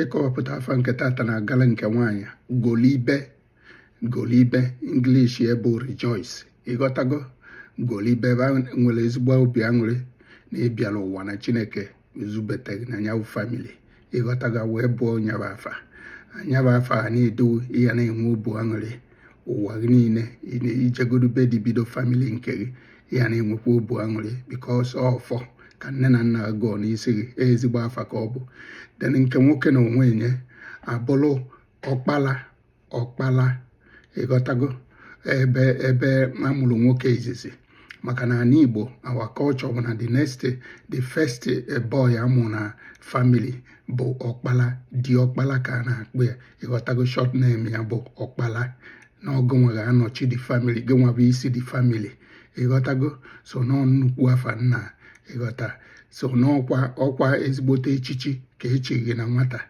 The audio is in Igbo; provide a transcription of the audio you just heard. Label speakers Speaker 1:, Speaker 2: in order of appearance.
Speaker 1: ịkọwapụta afa nke tata na-agala nke nwaanyị golibe English ya bụ rejoice. Ịghọtago? Golibe ebe nwere ezigbo obi aṅụrị na ịbịala ụwa na Chineke zubeteghị na nyabụ famili. Ịghọtago? Wee bụọ nyabụ afa a na-edo ya na-enwe obi aṅụrị ụwa gị niile. Ijegorube dị bido famili nke gị ya na-enwekwa obi aṅụrị because ọfọ ka nne na nna gụọ n'isi gị ezigbo afa ka ọ bụ. Den nke nwoke na onwe nye abụrụ ọkpala. Ịghọtago? ebe amụrụ nwoke izizi, maka na ala Igbo our culture bụ na the first boy amụ na family bụ ọkpala. Diọkpala ka a na-akpụ ya. Ịghọtago? Short name ya bụ ọkpala, na ọgụ nwere anọchi the family, gị nwa bụ isi the family. Ịghọtago? So nọ nnukwu afa nna. Ịghọta? So n'ọkwa ezigbote echichi ka echi gị na nwata.